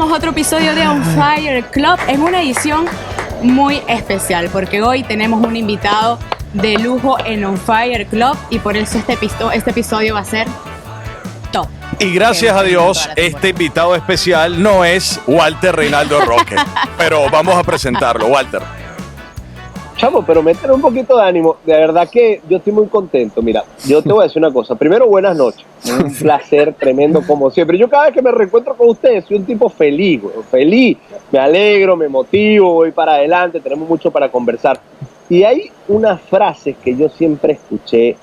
Comenzamos otro episodio de On Fire Club en una edición muy especial porque hoy tenemos un invitado de lujo en On Fire Club y por eso este episodio va a ser top. Y gracias a Dios, este invitado especial no es Walter Reinaldo Roque, pero vamos a presentarlo. Walter. Chamo, pero métele un poquito de ánimo. De verdad que yo estoy muy contento. Mira, yo te voy a decir una cosa. Primero, buenas noches. Un placer tremendo como siempre. Yo cada vez que me reencuentro con ustedes soy un tipo feliz, güey. Feliz. Me alegro, me motivo, voy para adelante. Tenemos mucho para conversar. Y hay unas frases que yo siempre escuché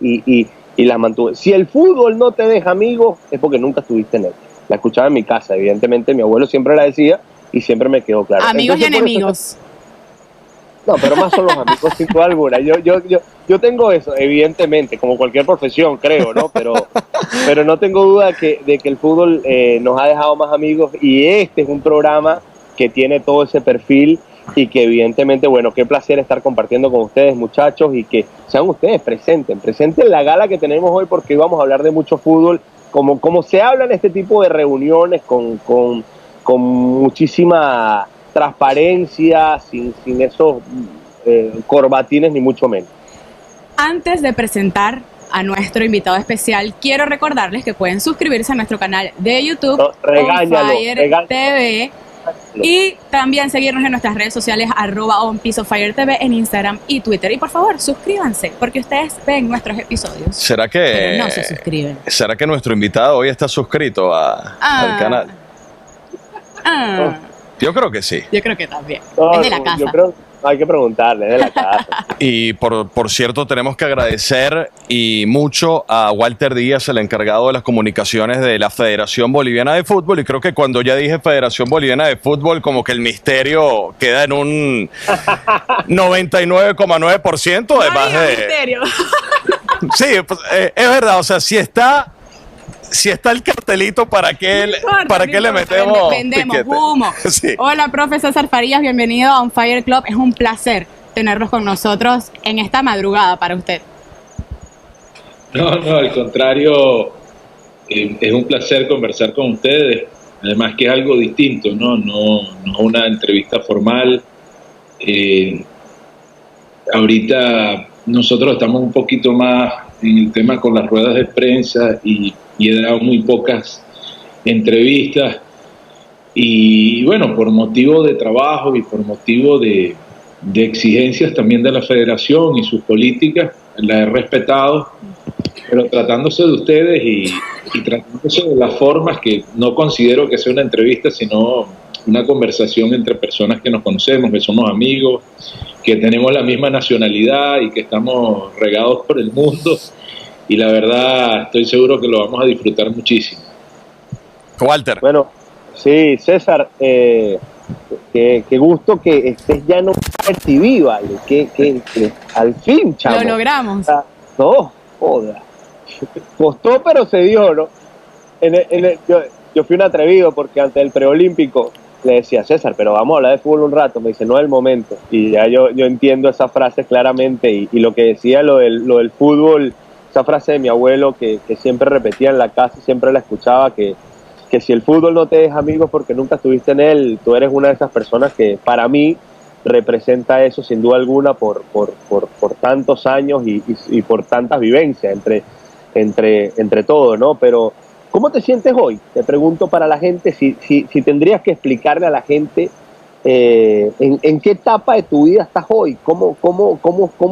y las mantuve. Si el fútbol no te deja amigos, es porque nunca estuviste en él. La escuchaba en mi casa, evidentemente. Mi abuelo siempre la decía y siempre me quedó claro. Amigos y enemigos. No, pero más son los amigos sin duda alguna. Yo tengo eso, evidentemente, como cualquier profesión, creo, ¿no? Pero no tengo duda de que el fútbol nos ha dejado más amigos y este es un programa que tiene todo ese perfil y que evidentemente, bueno, qué placer estar compartiendo con ustedes, muchachos, y que sean ustedes presenten la gala que tenemos hoy porque hoy vamos a hablar de mucho fútbol, como se habla en este tipo de reuniones con muchísima transparencia, sin esos corbatines ni mucho menos. Antes de presentar a nuestro invitado especial, quiero recordarles que pueden suscribirse a nuestro canal de YouTube, On Fire TV, y también seguirnos en nuestras redes sociales @OnPieceOfFireTV en Instagram y Twitter. Y por favor, suscríbanse, porque ustedes ven nuestros episodios, pero no se suscriben. ¿Será que nuestro invitado hoy está suscrito al canal? Yo creo que sí. Yo creo que también. No, es de la casa. Yo creo hay que preguntarle, es de la casa. Y por cierto, tenemos que agradecer y mucho a Walter Díaz, el encargado de las comunicaciones de la Federación Boliviana de Fútbol. Y creo que cuando ya dije Federación Boliviana de Fútbol, como que el misterio queda en un 99,9%. Además de misterio. Sí, pues, es verdad. O sea, si está el cartelito, ¿para qué le metemos? Vendemos piquete? Humo. Sí. Hola, profe César Farías, bienvenido a On Fire Club. Es un placer tenerlos con nosotros en esta madrugada para usted. No, al contrario, es un placer conversar con ustedes. Además que es algo distinto, no una entrevista formal. Ahorita nosotros estamos un poquito más en el tema con las ruedas de prensa y he dado muy pocas entrevistas y bueno, por motivo de trabajo y por motivo de exigencias también de la federación y sus políticas, las he respetado, pero tratándose de ustedes y tratándose de las formas que no considero que sea una entrevista, sino una conversación entre personas que nos conocemos, que somos amigos, que tenemos la misma nacionalidad y que estamos regados por el mundo. Y la verdad, estoy seguro que lo vamos a disfrutar muchísimo. Walter. Bueno, sí, César, qué gusto que estés ya no TV, ¿vale? Que al fin, chamo. Lo logramos. No, joda. Costó, pero se dio, ¿no? Yo fui un atrevido porque antes del preolímpico le decía, César, pero vamos a hablar de fútbol un rato. Me dice, no es el momento. Y ya yo entiendo esa frase claramente y lo que decía lo del fútbol, esa frase de mi abuelo que siempre repetía en la casa, siempre la escuchaba, que si el fútbol no te deja amigos porque nunca estuviste en él, tú eres una de esas personas que para mí representa eso sin duda alguna por tantos años y por tantas vivencias entre todo, ¿no? Pero ¿cómo te sientes hoy? Te pregunto para la gente, si tendrías que explicarle a la gente en qué etapa de tu vida estás hoy, cómo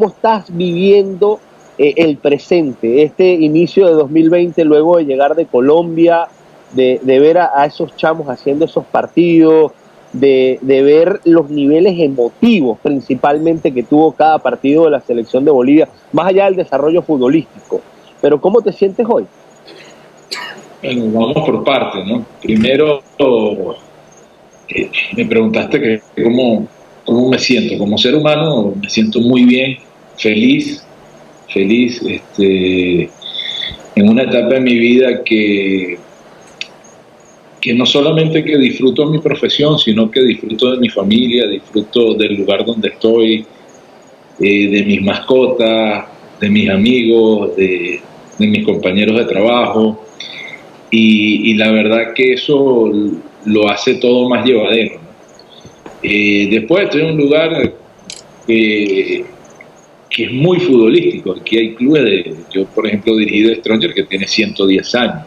estás viviendo el presente, este inicio de 2020 luego de llegar de Colombia, de ver a esos chamos haciendo esos partidos, de ver los niveles emotivos principalmente que tuvo cada partido de la selección de Bolivia, más allá del desarrollo futbolístico. Pero ¿cómo te sientes hoy? Bueno, vamos por partes, ¿no? Primero, me preguntaste que cómo me siento. Como ser humano me siento muy bien, feliz, en una etapa de mi vida que no solamente que disfruto de mi profesión, sino que disfruto de mi familia, disfruto del lugar donde estoy, de mis mascotas, de mis amigos, de mis compañeros de trabajo. y la verdad que eso lo hace todo más llevadero, ¿no? Después estoy en un lugar que es muy futbolístico. Aquí hay clubes yo por ejemplo dirigí de Stronger que tiene 110 años.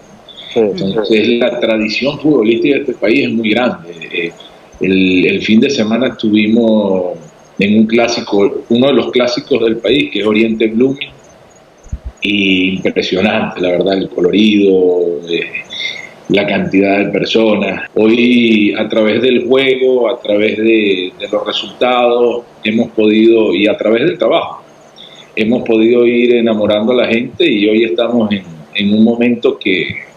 Entonces la tradición futbolística de este país es muy grande. El fin de semana estuvimos en un clásico, uno de los clásicos del país, que es Oriente Blooming, y impresionante, la verdad, el colorido, la cantidad de personas. Hoy, a través del juego, a través de los resultados, hemos podido, y a través del trabajo, hemos podido ir enamorando a la gente, y hoy estamos en un momento que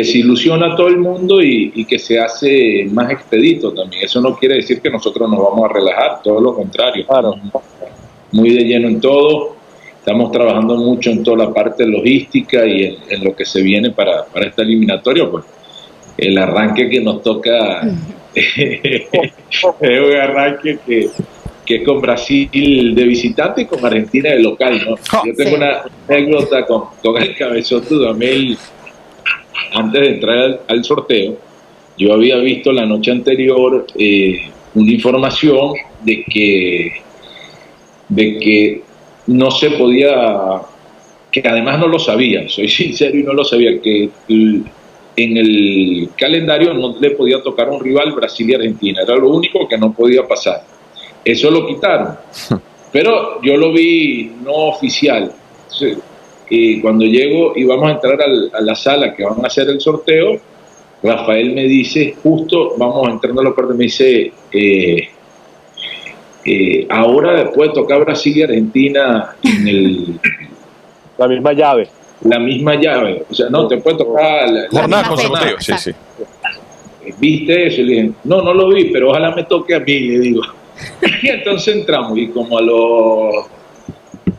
se ilusiona a todo el mundo y que se hace más expedito también. Eso no quiere decir que nosotros nos vamos a relajar, todo lo contrario. Claro. Estamos muy de lleno en todo, estamos trabajando mucho en toda la parte logística y en lo que se viene para esta eliminatoria. Pues el arranque que nos toca es un arranque que es con Brasil de visitante y con Argentina de local, ¿no? Yo tengo una anécdota con el cabezón Dudamel. Antes de entrar al sorteo, yo había visto la noche anterior una información de que no se podía, que además no lo sabía, soy sincero y no lo sabía, que en el calendario no le podía tocar un rival Brasil y Argentina, era lo único que no podía pasar. Eso lo quitaron, pero yo lo vi no oficial. Y cuando llego y vamos a entrar a la sala que van a hacer el sorteo, Rafael me dice, justo vamos entrando a la parte, me dice, ahora después de tocar Brasil y Argentina en la misma llave. La misma llave, o sea, no, te puede tocar la jornada consecutiva, sí. ¿Viste eso? Y le dije, no lo vi, pero ojalá me toque a mí, le digo. Y entonces entramos, y como a los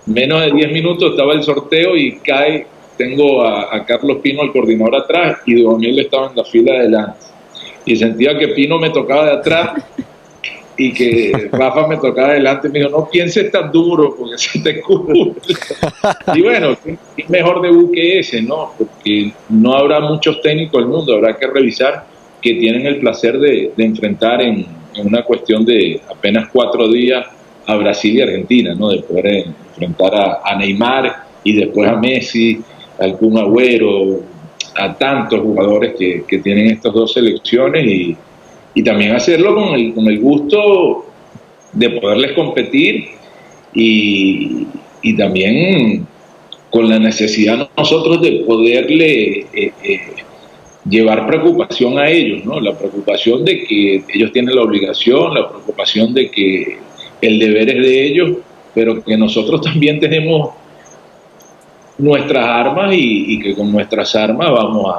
menos de 10 minutos estaba el sorteo y tengo a Carlos Pino, el coordinador, atrás, y Dudamel estaba en la fila de adelante. Y sentía que Pino me tocaba de atrás y que Rafa me tocaba de adelante. Me dijo, no pienses tan duro porque se te cubre. Y bueno, ¿qué mejor debut que ese, no? Porque no habrá muchos técnicos del mundo, habrá que revisar, que tienen el placer de enfrentar en una cuestión de apenas 4 días a Brasil y Argentina, ¿no? De poder enfrentar a Neymar y después a Messi, al Kun Agüero, a tantos jugadores que tienen estas dos selecciones, y también hacerlo con el gusto de poderles competir y también con la necesidad nosotros de poderle llevar preocupación a ellos, ¿no? La preocupación de que ellos tienen la obligación, la preocupación de que el deber es de ellos, pero que nosotros también tenemos nuestras armas y que con nuestras armas vamos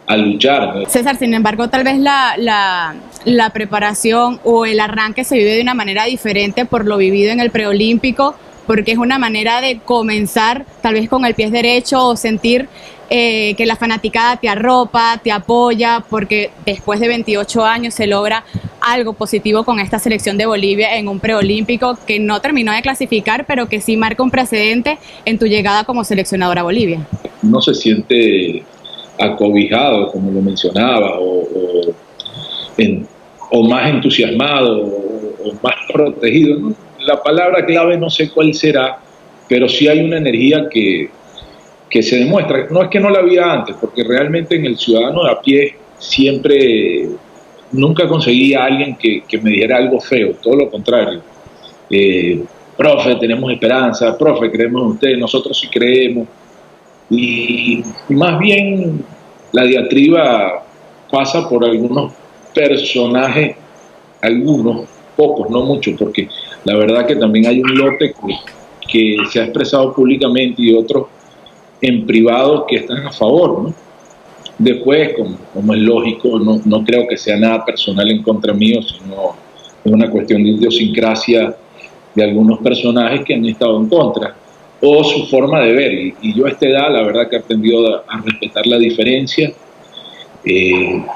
a luchar, ¿no? César, sin embargo, tal vez la preparación o el arranque se vive de una manera diferente por lo vivido en el preolímpico, porque es una manera de comenzar tal vez con el pie derecho o sentir que la fanaticada te arropa, te apoya, porque después de 28 años se logra algo positivo con esta selección de Bolivia en un preolímpico que no terminó de clasificar, pero que sí marca un precedente en tu llegada como seleccionadora a Bolivia. No se siente acobijado, como lo mencionaba, o más entusiasmado, o más protegido, ¿no? La palabra clave no sé cuál será, pero sí hay una energía que se demuestra. No es que no la había antes, porque realmente en el ciudadano de a pie siempre, nunca conseguía a alguien que me dijera algo feo, todo lo contrario. Profe, tenemos esperanza, profe, creemos en usted, nosotros sí creemos. Y más bien la diatriba pasa por algunos personajes, algunos, pocos, no muchos, porque la verdad que también hay un lote que se ha expresado públicamente y otros en privado que están a favor, ¿no? Después, como es lógico, no creo que sea nada personal en contra mío, sino es una cuestión de idiosincrasia de algunos personajes que han estado en contra, o su forma de ver. Y yo a esta edad, la verdad que he aprendido a respetar la diferencia,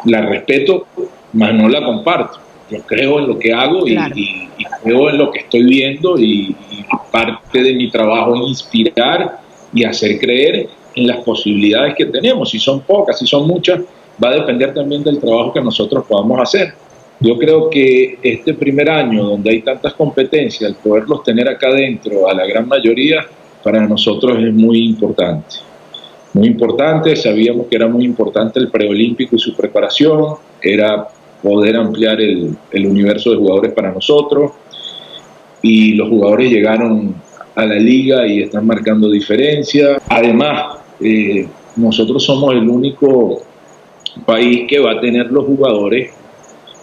la respeto, mas no la comparto. Yo creo en lo que hago, claro, y creo en lo que estoy viendo, y parte de mi trabajo es inspirar y hacer creer en las posibilidades que tenemos. Si son pocas, si son muchas, va a depender también del trabajo que nosotros podamos hacer. Yo creo que este primer año, donde hay tantas competencias, el poderlos tener acá adentro a la gran mayoría, para nosotros es muy importante. Muy importante, sabíamos que era muy importante el preolímpico y su preparación, era poder ampliar el universo de jugadores para nosotros, y los jugadores llegaron a la liga y están marcando diferencia. Además, nosotros somos el único país que va a tener los jugadores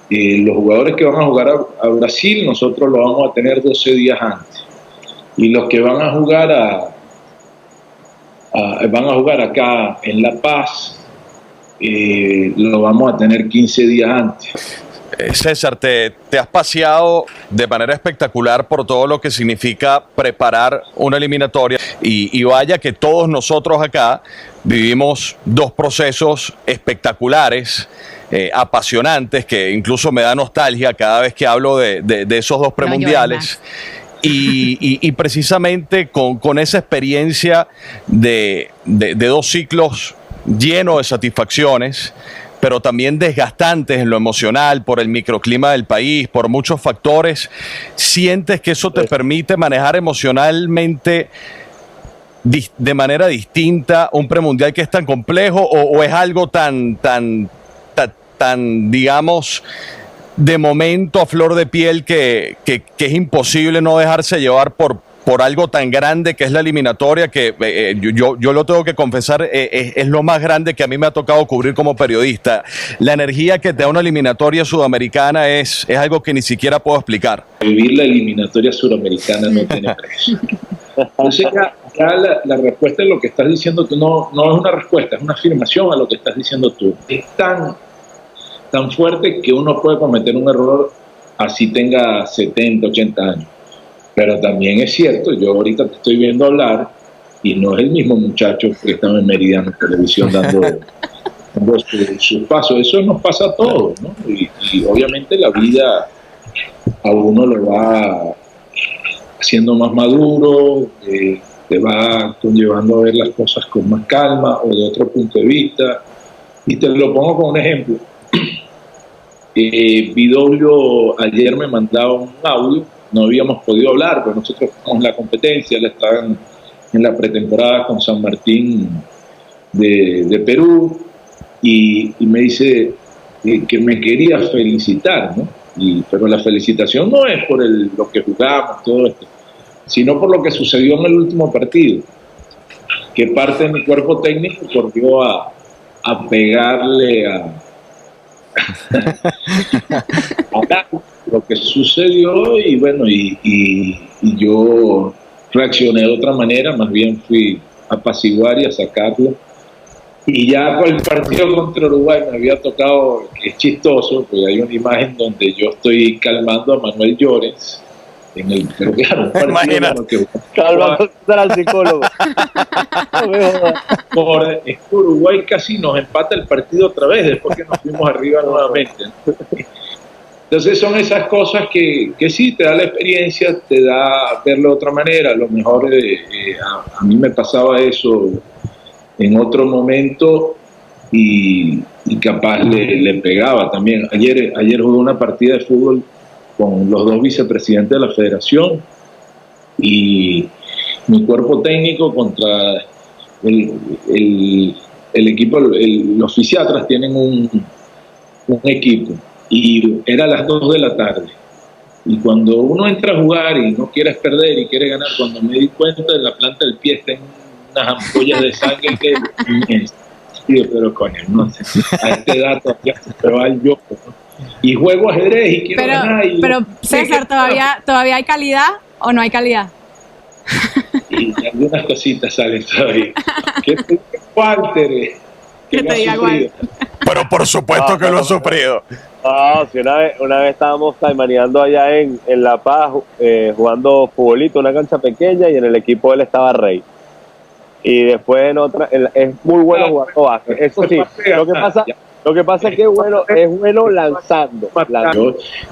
que van a jugar a Brasil, nosotros lo vamos a tener 12 días antes, y los que van a jugar acá en La Paz, lo vamos a tener 15 días antes. César, te has paseado de manera espectacular por todo lo que significa preparar una eliminatoria, y vaya que todos nosotros acá vivimos dos procesos espectaculares, apasionantes, que incluso me da nostalgia cada vez que hablo de esos dos premundiales. Y precisamente con esa experiencia de dos ciclos llenos de satisfacciones, pero también desgastantes en lo emocional, por el microclima del país, por muchos factores, ¿sientes que eso te permite manejar emocionalmente de manera distinta un premundial que es tan complejo, o es algo tan, digamos, de momento a flor de piel que es imposible no dejarse llevar por algo tan grande que es la eliminatoria, que yo lo tengo que confesar, es lo más grande que a mí me ha tocado cubrir como periodista? La energía que te da una eliminatoria sudamericana es algo que ni siquiera puedo explicar. Vivir la eliminatoria sudamericana no tiene precio. Entonces acá la respuesta es lo que estás diciendo tú, no es una respuesta, es una afirmación a lo que estás diciendo tú. Es tan fuerte que uno puede cometer un error así tenga 70, 80 años. Pero también es cierto, yo ahorita te estoy viendo hablar y no es el mismo muchacho que estaba en Meridiano Televisión dando sus pasos. Eso nos pasa a todos, ¿no? Y obviamente la vida a uno lo va haciendo más maduro, te va conllevando a ver las cosas con más calma o de otro punto de vista. Y te lo pongo como un ejemplo. Vidolio ayer me mandaba un audio, no habíamos podido hablar, pero nosotros estamos en la competencia, él estaba en la pretemporada con San Martín de Perú, y me dice que me quería felicitar, ¿no? Pero la felicitación no es por lo que jugamos, todo esto, sino por lo que sucedió en el último partido, que parte de mi cuerpo técnico corrió a pegarle a lo que sucedió, y bueno, y yo reaccioné de otra manera, más bien fui a apaciguar y a sacarlo. Y ya con el partido contra Uruguay me había tocado, que es chistoso, porque hay una imagen donde yo estoy calmando a Manuel Llorens, pero claro, imagínate, calmando al psicólogo. Es que Uruguay casi nos empata el partido otra vez después que nos fuimos arriba nuevamente. Entonces son esas cosas que sí, te da la experiencia, te da verlo de otra manera. A lo mejor a mí me pasaba eso en otro momento y capaz le pegaba también. Ayer jugué una partida de fútbol con los dos vicepresidentes de la federación y mi cuerpo técnico contra el equipo, los fisiatras tienen un equipo, y era a las 2 de la tarde. Y cuando uno entra a jugar y no quieres perder y quiere ganar, cuando me di cuenta de la planta del pie están unas ampollas de sangre que pero coño, no sé, a esta edad todavía se va el yo, ¿no? Y juego ajedrez y quiero ganar. Pero César, ¿todavía hay calidad o no hay calidad? Y algunas cositas salen todavía. ¿Qué te diga Walter? ¿Qué te diga Walter? Pero por supuesto que lo ha sufrido. No, si una vez estábamos caimaneando allá en La Paz, jugando futbolito, una cancha pequeña, y en el equipo él estaba Rey. Y después en otra, es muy bueno jugando básquet. Eso sí, lo que pasa es que es bueno lanzando.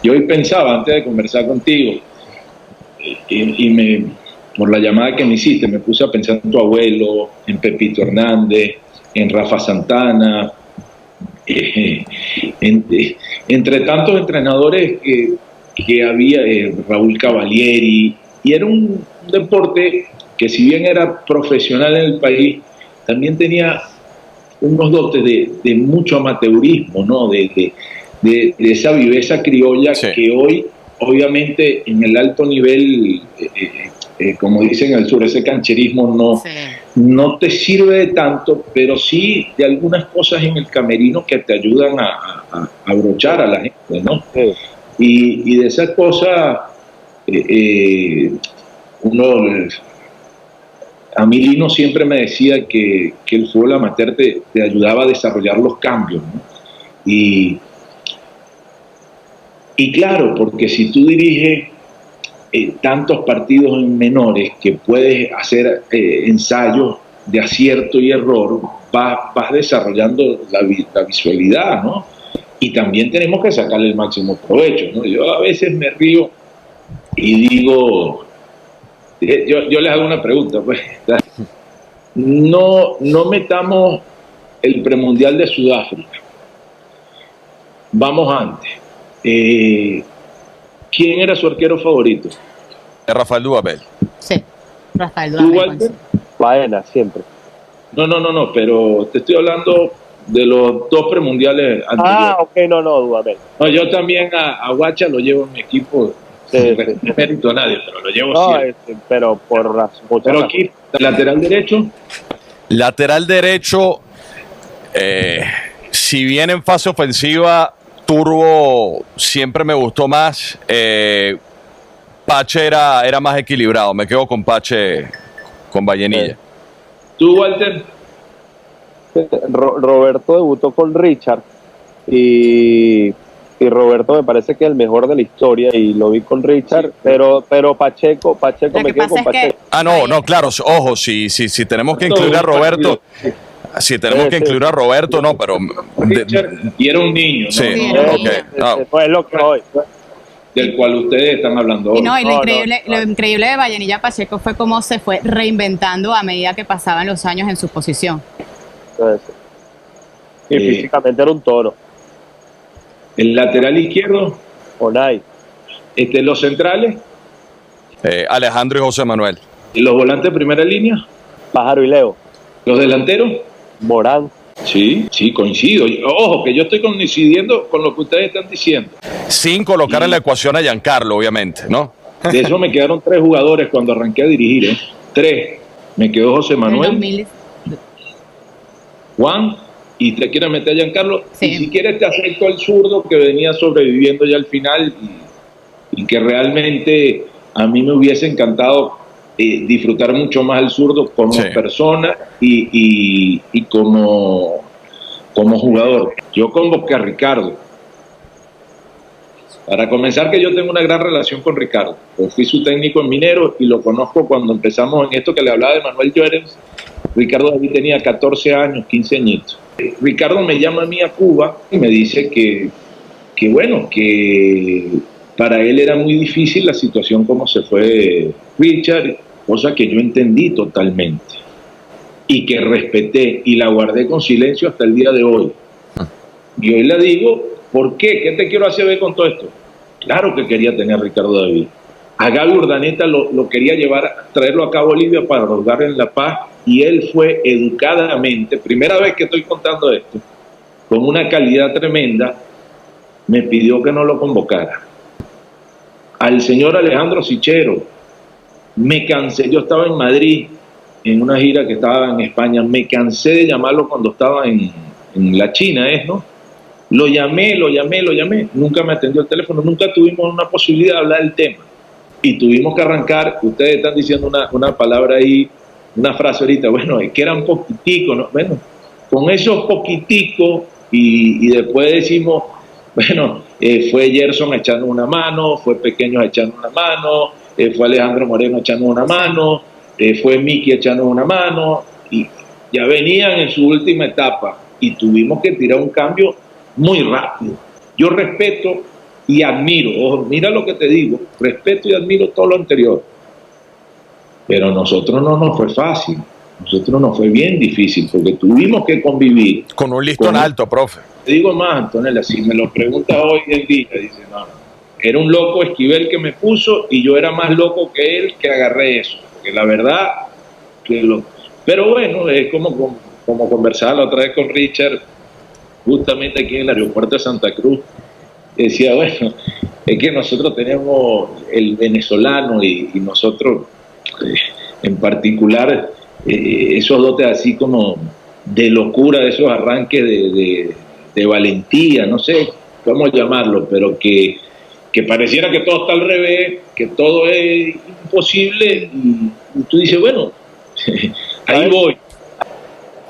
Yo hoy pensaba, antes de conversar contigo, y por la llamada que me hiciste, me puse a pensar en tu abuelo, en Pepito Hernández, en Rafa Santana, entre tantos entrenadores que había, Raúl Cavalieri, y era un deporte que, si bien era profesional en el país, también tenía unos dotes de mucho amateurismo, ¿no? De esa viveza criolla, sí, que hoy, obviamente, en el alto nivel, como dicen al sur, ese cancherismo no te sirve de tanto, pero sí de algunas cosas en el camerino que te ayudan a abrochar a la gente, ¿no? Sí. Y de esas cosas, a mí Lino siempre me decía que el fútbol amateur te ayudaba a desarrollar los cambios, ¿no? Y claro, porque si tú diriges tantos partidos en menores, que puedes hacer ensayos de acierto y error, vas desarrollando la visualidad, ¿no? Y también tenemos que sacarle el máximo provecho, ¿no? Yo a veces me río y digo, yo les hago una pregunta, pues, no metamos el premundial de Sudáfrica, vamos antes. ¿Quién era su arquero favorito? Rafael Dudamel. Sí, Rafael Dudamel. Baena, siempre. No, pero te estoy hablando de los dos premundiales anteriores. Ok, no, Dudamel. No, yo también a Guacha lo llevo en mi equipo, sin mérito a nadie, pero lo llevo siempre. Pero por razón. Pero aquí, lateral derecho. Lateral derecho, si bien en fase ofensiva, Turbo siempre me gustó más. Pache era más equilibrado. Me quedo con Pache, con Vallenilla. ¿Tú, Walter? Roberto debutó con Richard y Roberto me parece que es el mejor de la historia y lo vi con Richard, sí, pero Pacheco me quedo con Pacheco. No, claro, ojo, si tenemos que incluir a Roberto... Si tenemos que incluir a Roberto, no, pero... Y era un niño, ¿no? Sí, es lo que hoy. Del cual ustedes están hablando hoy. Y lo increíble de Vallenilla Pacheco fue cómo se fue reinventando a medida que pasaban los años en su posición. Y físicamente era un toro. El lateral izquierdo, Onay. Los centrales, Alejandro y José Manuel. ¿Y los volantes de primera línea? Pájaro y Leo. ¿Los delanteros? Morán. Sí, coincido. Ojo, que yo estoy coincidiendo con lo que ustedes están diciendo. Sin colocar en la ecuación a Giancarlo, obviamente, ¿no? De eso me quedaron 3 jugadores cuando arranqué a dirigir, 3. Me quedó José Manuel, Juan, y te quieres meter a Giancarlo. Sí. Y si quieres te acepto el zurdo que venía sobreviviendo ya al final y que realmente a mí me hubiese encantado disfrutar mucho más el zurdo como persona y como jugador. Yo convoqué a Ricardo. Para comenzar, que yo tengo una gran relación con Ricardo. Pues fui su técnico en Minero y lo conozco cuando empezamos en esto que le hablaba de Manuel Llorens. Ricardo David tenía 14 años, 15 añitos. Ricardo me llama a mí a Cuba y me dice que para él era muy difícil la situación como se fue Richard, cosa que yo entendí totalmente y que respeté y la guardé con silencio hasta el día de hoy. Y hoy le digo, ¿por qué? ¿Qué te quiero hacer ver con todo esto? Claro que quería tener a Ricardo David. A Gaby Urdaneta lo quería traerlo acá a Bolivia para rogar en La Paz, y él fue educadamente, primera vez que estoy contando esto, con una calidad tremenda, me pidió que no lo convocara. Al señor Alejandro Sichero, me cansé, yo estaba en Madrid, en una gira que estaba en España, me cansé de llamarlo cuando estaba en la China, ¿no? Lo llamé, nunca me atendió el teléfono, nunca tuvimos una posibilidad de hablar del tema. Y tuvimos que arrancar, ustedes están diciendo una palabra ahí, una frase ahorita, bueno, es que eran poquiticos, ¿no? Bueno, con esos poquiticos, y después decimos, bueno, fue Gerson echando una mano, fue Pequeños echando una mano, fue Alejandro Moreno echando una mano, fue Miki echando una mano, y ya venían en su última etapa, y tuvimos que tirar un cambio muy rápido. Yo respeto y admiro, ojo, mira lo que te digo, respeto y admiro todo lo anterior, Pero a nosotros no nos fue fácil, nosotros nos fue bien difícil, porque tuvimos que convivir. Con un listón alto, profe. Te digo más, Antonella, si me lo preguntas hoy en día, dice, no, era un loco Esquivel que me puso y yo era más loco que él que agarré eso. Porque la verdad, pero bueno, es como conversaba la otra vez con Richard, justamente aquí en el aeropuerto de Santa Cruz, decía, bueno, es que nosotros tenemos el venezolano y nosotros en particular esos dotes así como de locura, de esos arranques de valentía, no sé cómo llamarlo, pero que pareciera que todo está al revés, que todo es imposible, y tú dices, bueno, ahí voy.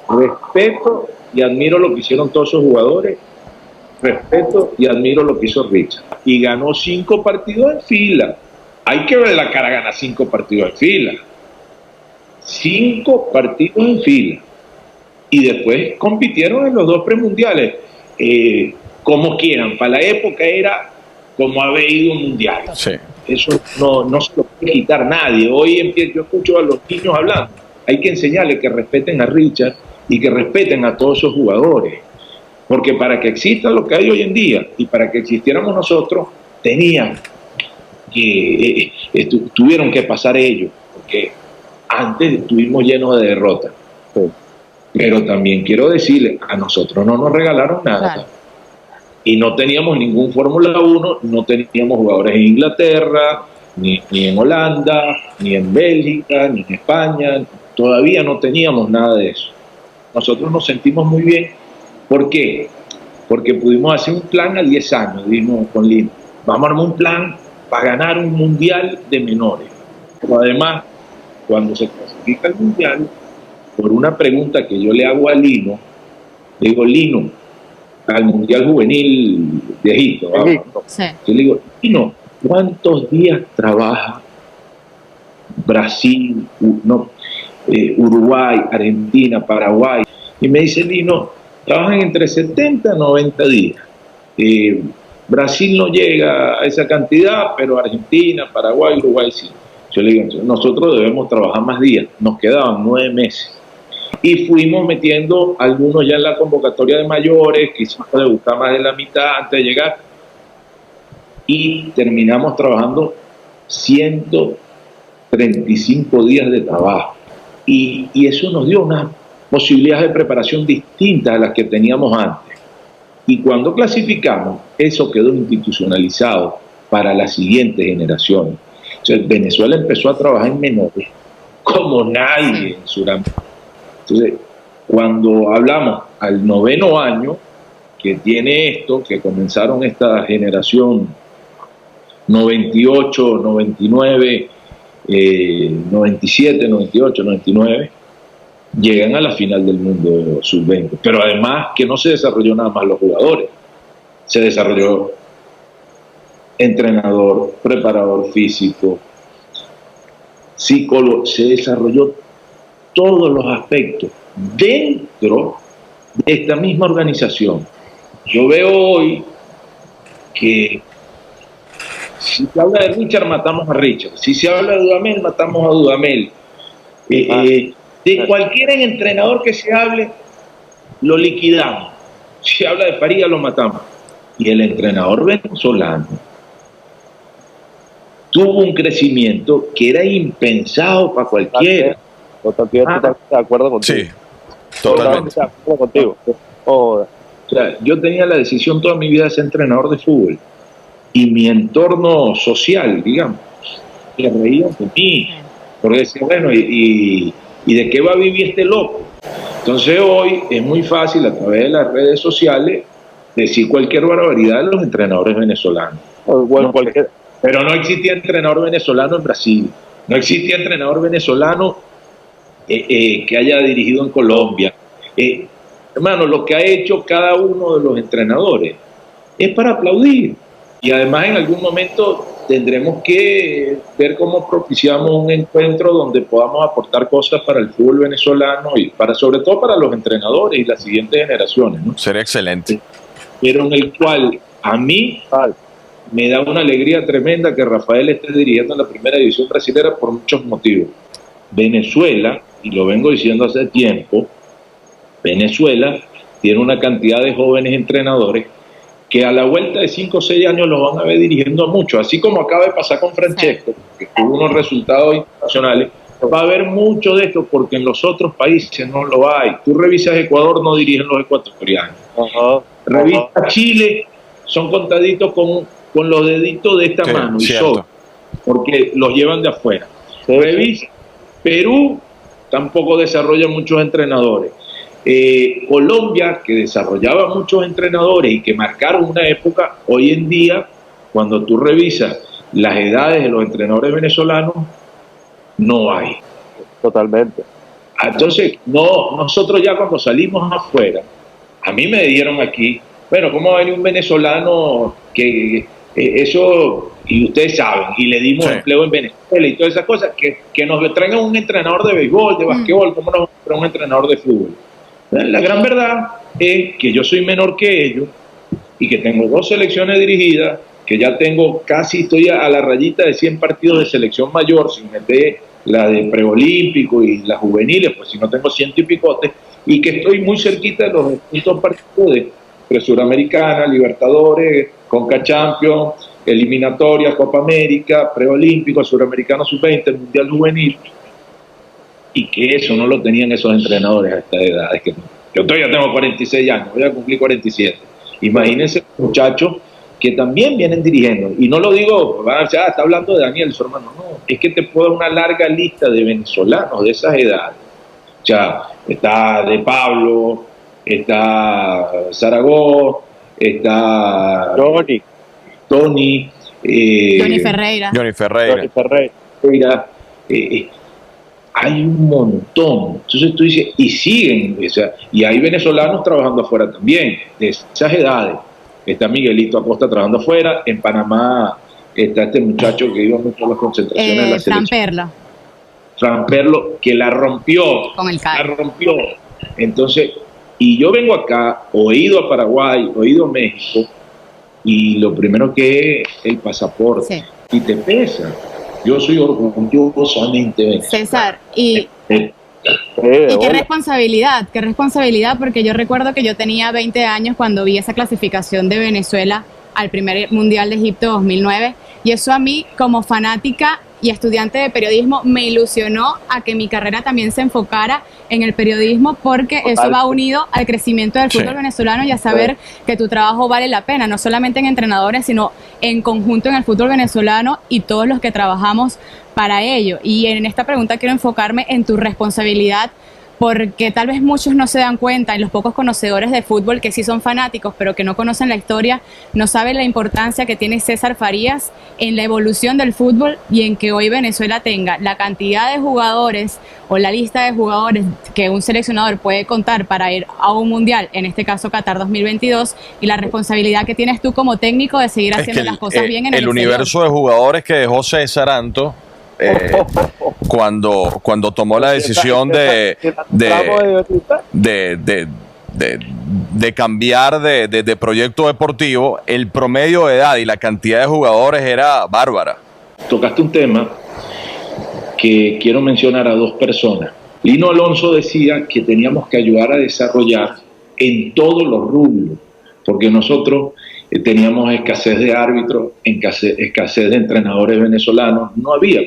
Respeto y admiro lo que hicieron todos esos jugadores, respeto y admiro lo que hizo Richard. Y ganó 5 partidos en fila. Hay que ver la cara, gana 5 partidos en fila. 5 partidos en fila. Y después compitieron en los 2 premundiales. Como quieran, para la época era como haber ido a un mundial. Sí. Eso no se lo puede quitar nadie. Hoy yo escucho a los niños hablando. Hay que enseñarles que respeten a Richard y que respeten a todos esos jugadores. Porque para que exista lo que hay hoy en día y para que existiéramos nosotros, tuvieron que pasar ellos. Porque antes estuvimos llenos de derrotas. Sí. Pero también quiero decirle, a nosotros no nos regalaron nada. Claro. Y no teníamos ningún Fórmula 1, no teníamos jugadores en Inglaterra, ni en Holanda, ni en Bélgica, ni en España. Todavía no teníamos nada de eso. Nosotros nos sentimos muy bien. ¿Por qué? Porque pudimos hacer un plan a 10 años, dijimos con Lino. Vamos a armar un plan para ganar un mundial de menores. Pero además, cuando se clasifica el mundial, por una pregunta que yo le hago a Lino, le digo, Lino, al mundial juvenil de Egipto, sí. Yo le digo, Lino, ¿cuántos días trabaja Brasil, Uruguay, Argentina, Paraguay? Y me dice Lino, trabajan entre 70 y 90 días. Brasil no llega a esa cantidad, pero Argentina, Paraguay, Uruguay sí. Yo le digo, nosotros debemos trabajar más días. Nos quedaban 9 meses. Y fuimos metiendo algunos ya en la convocatoria de mayores, quisimos debutar más de la mitad antes de llegar. Y terminamos trabajando 135 días de trabajo. Y eso nos dio unas posibilidades de preparación distintas a las que teníamos antes. Y cuando clasificamos, eso quedó institucionalizado para las siguientes generaciones. O sea, Venezuela empezó a trabajar en menores como nadie en Sudamérica. Entonces, cuando hablamos al 9º año que tiene esto, que comenzaron esta generación 98, 99, 97, 98, 99, llegan a la final del mundo sub-20. Pero además que no se desarrolló nada más los jugadores, se desarrolló entrenador, preparador físico, psicólogo, se desarrolló todos los aspectos dentro de esta misma organización. Yo veo hoy que si se habla de Richard, matamos a Richard. Si se habla de Dudamel, matamos a Dudamel. De cualquier entrenador que se hable, lo liquidamos. Si se habla de Faría, lo matamos. Y el entrenador venezolano tuvo un crecimiento que era impensado para cualquiera. Totalmente de acuerdo contigo. Sí, totalmente. De acuerdo contigo. O sea, yo tenía la decisión toda mi vida de ser entrenador de fútbol. Y mi entorno social, digamos, se reían de mí. Porque decían, bueno, ¿y de qué va a vivir este loco? Entonces hoy es muy fácil a través de las redes sociales decir cualquier barbaridad de los entrenadores venezolanos. Bueno, pero no existía entrenador venezolano en Brasil. No existía entrenador venezolano que haya dirigido en Colombia. Hermano, lo que ha hecho cada uno de los entrenadores es para aplaudir. Y además en algún momento tendremos que ver cómo propiciamos un encuentro donde podamos aportar cosas para el fútbol venezolano y sobre todo para los entrenadores y las siguientes generaciones, ¿no? Sería excelente. Pero en el cual a mí me da una alegría tremenda que Rafael esté dirigiendo en la primera división brasilera por muchos motivos. Venezuela, y lo vengo diciendo hace tiempo, Venezuela tiene una cantidad de jóvenes entrenadores que a la vuelta de 5 o 6 años los van a ver dirigiendo mucho, así como acaba de pasar con Francesco, que tuvo unos resultados internacionales. Va a haber mucho de esto porque en los otros países no lo hay. Tú revisas Ecuador, no dirigen los ecuatorianos. Revisa Chile, son contaditos con los deditos de esta mano, y son, porque los llevan de afuera. Revisa Perú, tampoco desarrolla muchos entrenadores. Colombia, que desarrollaba muchos entrenadores y que marcaron una época, hoy en día, cuando tú revisas las edades de los entrenadores venezolanos, no hay. Totalmente. Entonces, nosotros ya cuando salimos afuera, a mí me dijeron aquí, bueno, ¿cómo va a venir un venezolano que eso, y ustedes saben, y le dimos empleo en Venezuela y todas esas cosas, que nos traigan un entrenador de béisbol, de basquetbol, ¿cómo nos traen un entrenador de fútbol? La gran verdad es que yo soy menor que ellos y que tengo 2 selecciones dirigidas, que ya tengo estoy a la rayita de 100 partidos de selección mayor, sin meter la de preolímpico y las juveniles, pues si no tengo 100 y picotes, y que estoy muy cerquita de los distintos partidos de Suramericana, Libertadores, Conca Champions, eliminatorias, Copa América, preolímpico, Suramericano Sub-20, Mundial Juvenil, y que eso no lo tenían esos entrenadores a esta edad. Es que yo todavía tengo 46 años, voy a cumplir 47. Imagínense muchachos que también vienen dirigiendo, y no lo digo, está hablando de Daniel, su hermano, no, es que te puedo dar una larga lista de venezolanos de esas edades. O sea, está De Pablo, está Zaragoza, está Tony Ferreira. Hay un montón. Entonces tú dices, y siguen, o sea, y hay venezolanos trabajando afuera también, de esas edades. Está Miguelito Acosta trabajando afuera, en Panamá está este muchacho que iba mucho a las concentraciones de la selección. Fran Perlo, que la rompió. Con el CAI. La rompió. Entonces, y yo vengo acá, o he ido a Paraguay, o he ido a México, y lo primero que es el pasaporte. Y te pesa. Yo soy orgullosamente venezolano. César, y qué responsabilidad, porque yo recuerdo que yo tenía 20 años cuando vi esa clasificación de Venezuela al primer Mundial de Egipto 2009, y eso a mí como fanática y estudiante de periodismo me ilusionó a que mi carrera también se enfocara en el periodismo, porque eso va unido al crecimiento del fútbol venezolano y a saber que tu trabajo vale la pena, no solamente en entrenadores, sino en conjunto en el fútbol venezolano y todos los que trabajamos para ello. Y en esta pregunta quiero enfocarme en tu responsabilidad, porque tal vez muchos no se dan cuenta, y los pocos conocedores de fútbol que sí son fanáticos, pero que no conocen la historia, no saben la importancia que tiene César Farías en la evolución del fútbol y en que hoy Venezuela tenga la cantidad de jugadores o la lista de jugadores que un seleccionador puede contar para ir a un mundial, en este caso Qatar 2022, y la responsabilidad que tienes tú como técnico de seguir haciendo las cosas bien en el universo de jugadores que dejó César Anto. Cuando tomó la decisión de cambiar de proyecto deportivo, el promedio de edad y la cantidad de jugadores era bárbara. Tocaste un tema que quiero mencionar a 2 personas. Lino Alonso decía que teníamos que ayudar a desarrollar en todos los rubros, porque nosotros teníamos escasez de árbitros, escasez de entrenadores venezolanos. No había.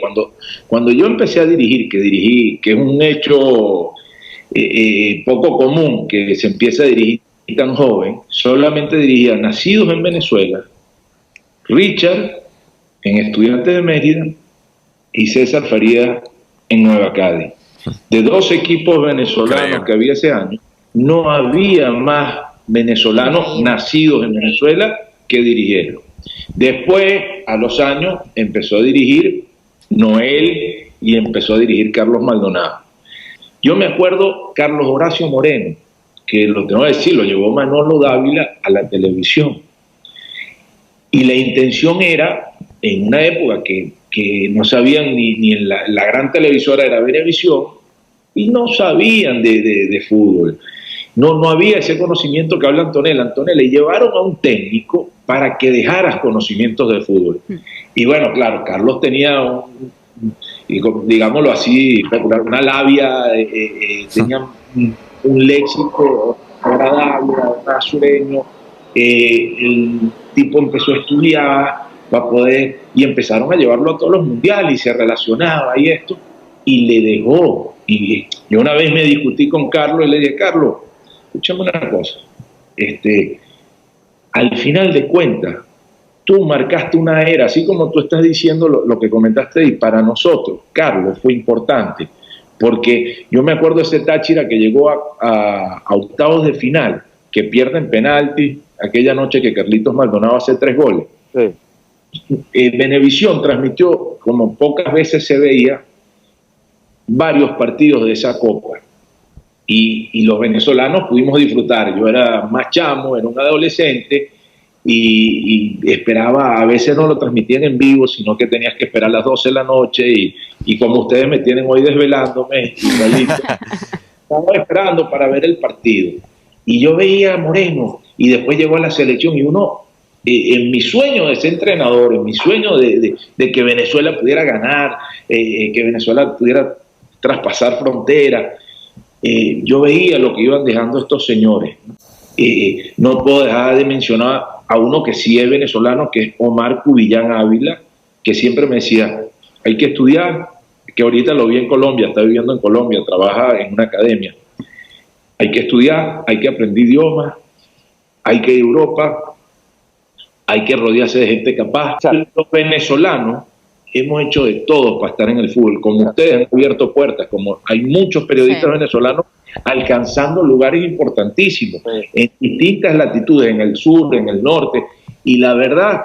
Cuando yo empecé a dirigir, que es un hecho poco común, que se empieza a dirigir tan joven, solamente dirigía nacidos en Venezuela, Richard en Estudiantes de Mérida y César Farías en Nueva Cádiz. De 2 equipos venezolanos que había ese año, no había más venezolanos nacidos en Venezuela que dirigieron. Después, a los años, empezó a dirigir Noel y empezó a dirigir Carlos Maldonado. Yo me acuerdo Carlos Horacio Moreno, que lo tengo que decir, lo llevó Manolo Dávila a la televisión. Y la intención era, en una época que no sabían ni en la gran televisora era Venevisión, y no sabían de fútbol. No había ese conocimiento que habla Antonella. Antonella, le llevaron a un técnico para que dejaras conocimientos de fútbol. Y bueno, claro, Carlos tenía digámoslo así, una labia, tenían un léxico agradable, más sureño. El tipo empezó a estudiar para poder, y empezaron a llevarlo a todos los mundiales y se relacionaba y esto, y le dejó. Y yo una vez me discutí con Carlos y le dije, Carlos, escúchame una cosa, al final de cuentas, tú marcaste una era, así como tú estás diciendo lo que comentaste, y para nosotros, Carlos, fue importante, porque yo me acuerdo de ese Táchira que llegó a octavos de final, que pierden penalti, aquella noche que Carlitos Maldonado hace 3 goles. Sí. Venevisión transmitió, como pocas veces se veía, varios partidos de esa copa. Y los venezolanos pudimos disfrutar. Yo era más chamo, era un adolescente, y esperaba, a veces no lo transmitían en vivo, sino que tenías que esperar las 12 de la noche, y como ustedes me tienen hoy desvelándome, igualito, estaba esperando para ver el partido. Y yo veía a Moreno, y después llegó a la selección, y uno, en mi sueño de ser entrenador, en mi sueño de que Venezuela pudiera ganar, que Venezuela pudiera traspasar fronteras, yo veía lo que iban dejando estos señores. No puedo dejar de mencionar a uno que sí es venezolano, que es Omar Cubillán Ávila, que siempre me decía, hay que estudiar, que ahorita lo vi en Colombia, está viviendo en Colombia, trabaja en una academia. Hay que estudiar, hay que aprender idiomas, hay que ir a Europa, hay que rodearse de gente capaz. Los venezolanos hemos hecho de todo para estar en el fútbol, como ustedes han abierto puertas, como hay muchos periodistas venezolanos alcanzando lugares importantísimos, en distintas latitudes, en el sur, en el norte, y la verdad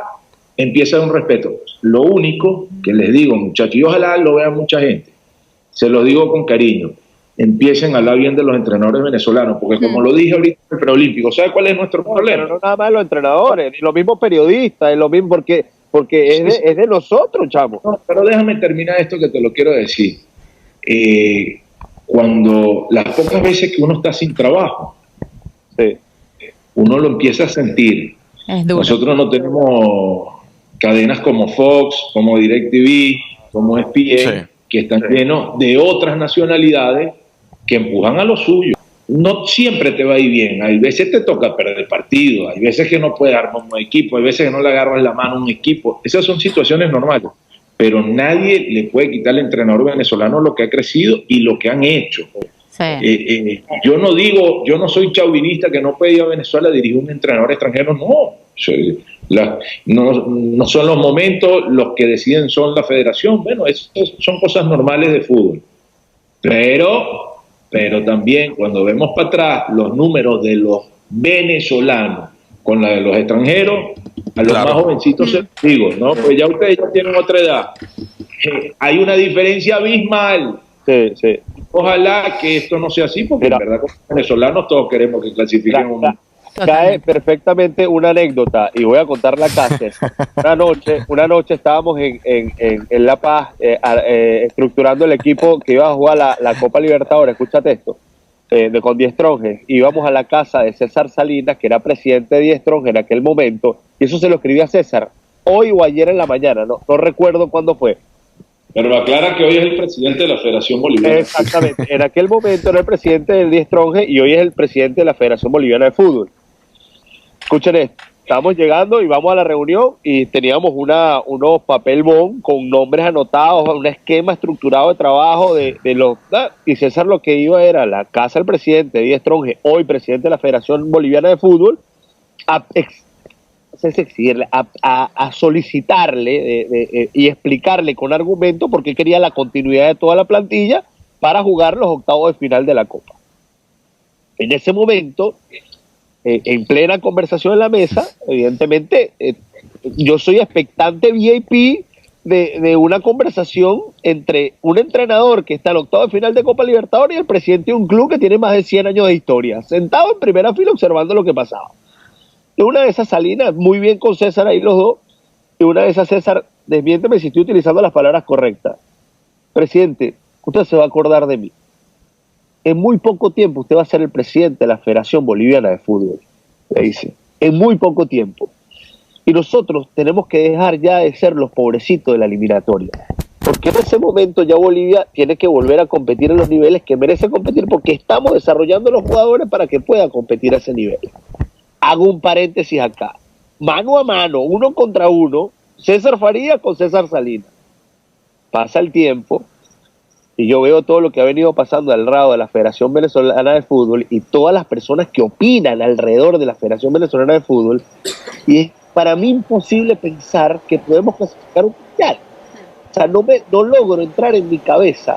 empieza un respeto. Lo único que les digo, muchachos, y ojalá lo vean mucha gente, se lo digo con cariño, empiecen a hablar bien de los entrenadores venezolanos, porque como lo dije ahorita en el preolímpico, ¿sabe cuál es nuestro problema? Pero no nada más los entrenadores, ni los mismos periodistas, es lo mismo porque es de nosotros, chamo. No, pero déjame terminar esto que te lo quiero decir. Cuando las pocas veces que uno está sin trabajo, uno lo empieza a sentir. Nosotros no tenemos cadenas como Fox, como DirecTV, como ESPN, que están llenos de otras nacionalidades que empujan a lo suyo. No siempre te va a ir bien, hay veces te toca perder partido, hay veces que no puedes armar un equipo, hay veces que no le agarras la mano a un equipo. Esas son situaciones normales, pero nadie le puede quitar al entrenador venezolano lo que ha crecido y lo que han hecho. Yo no soy chauvinista que no puede ir a Venezuela a dirigir un entrenador extranjero, no. No son los momentos, los que deciden son la federación. Bueno, eso son cosas normales de fútbol. Pero también cuando vemos para atrás los números de los venezolanos con la de los extranjeros, a los más jovencitos se los digo, ¿no? Pues ya ustedes ya tienen otra edad. Hay una diferencia abismal. Sí. Ojalá que esto no sea así, porque en verdad como venezolanos todos queremos que clasifiquen un... Cae perfectamente una anécdota, y voy a contarla acá. Una noche estábamos en La Paz estructurando el equipo que iba a jugar la Copa Libertadores. Escúchate esto, con Die Strongest. Íbamos a la casa de César Salinas, que era presidente de Die Strongest en aquel momento, y eso se lo escribí a César hoy o ayer en la mañana, no recuerdo cuándo fue. Pero aclara que hoy es el presidente de la Federación Boliviana. Exactamente, en aquel momento era el presidente del Die Strongest y hoy es el presidente de la Federación Boliviana de Fútbol. Escuchen esto, estamos llegando y vamos a la reunión y teníamos unos papel bond con nombres anotados, un esquema estructurado de trabajo de los... Y César lo que iba era a la casa del presidente de Die Strongest, hoy presidente de la Federación Boliviana de Fútbol, a solicitarle y explicarle con argumento por qué quería la continuidad de toda la plantilla para jugar los octavos de final de la Copa. En ese momento, en plena conversación en la mesa, evidentemente, yo soy expectante VIP de una conversación entre un entrenador que está en octavo de final de Copa Libertadores y el presidente de un club que tiene más de 100 años de historia, sentado en primera fila observando lo que pasaba. De una de esas Salinas, muy bien con César ahí los dos, y una de esas César, desmiénteme si estoy utilizando las palabras correctas. Presidente, usted se va a acordar de mí. En muy poco tiempo usted va a ser el presidente de la Federación Boliviana de Fútbol, le dice. En muy poco tiempo. Y nosotros tenemos que dejar ya de ser los pobrecitos de la eliminatoria. Porque en ese momento ya Bolivia tiene que volver a competir en los niveles que merece competir, porque estamos desarrollando los jugadores para que puedan competir a ese nivel. Hago un paréntesis acá. Mano a mano, 1 contra 1, César Farías con César Salinas. Pasa el tiempo y yo veo todo lo que ha venido pasando al lado de la Federación Venezolana de Fútbol y todas las personas que opinan alrededor de la Federación Venezolana de Fútbol, y es para mí imposible pensar que podemos clasificar un mundial. O sea, no logro entrar en mi cabeza,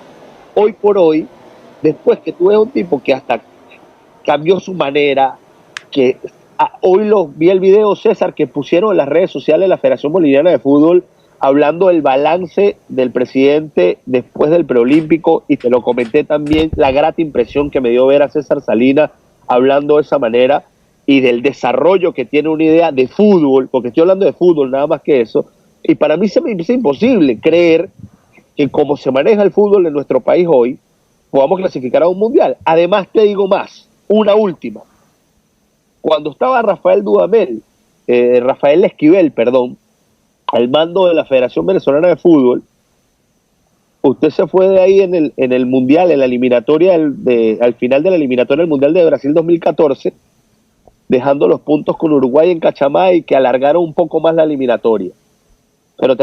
hoy por hoy, después que tú ves un tipo que hasta cambió su manera, que hoy vi el video, César, que pusieron en las redes sociales de la Federación Boliviana de Fútbol, hablando del balance del presidente después del preolímpico, y te lo comenté también, la grata impresión que me dio ver a César Salinas hablando de esa manera, y del desarrollo que tiene una idea de fútbol, porque estoy hablando de fútbol, nada más que eso. Y para mí se me hace imposible creer que como se maneja el fútbol en nuestro país hoy, podamos clasificar a un mundial. Además, te digo más, una última. Cuando estaba Rafael Esquivel, al mando de la Federación Venezolana de Fútbol, usted se fue de ahí en el mundial, en la eliminatoria, al final de la eliminatoria del Mundial de Brasil 2014, dejando los puntos con Uruguay en Cachamay, que alargaron un poco más la eliminatoria. Pero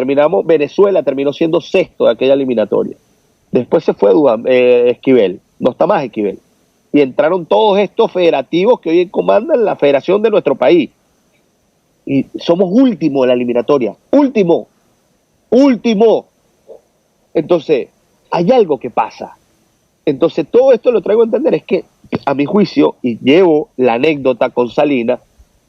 Venezuela terminó siendo sexto de aquella eliminatoria. Después se fue Esquivel, no está más Esquivel. Y entraron todos estos federativos que hoy comandan la federación de nuestro país. Y somos último en la eliminatoria. Último. Entonces, hay algo que pasa. Entonces, todo esto lo traigo a entender, es que, a mi juicio, y llevo la anécdota con Salinas,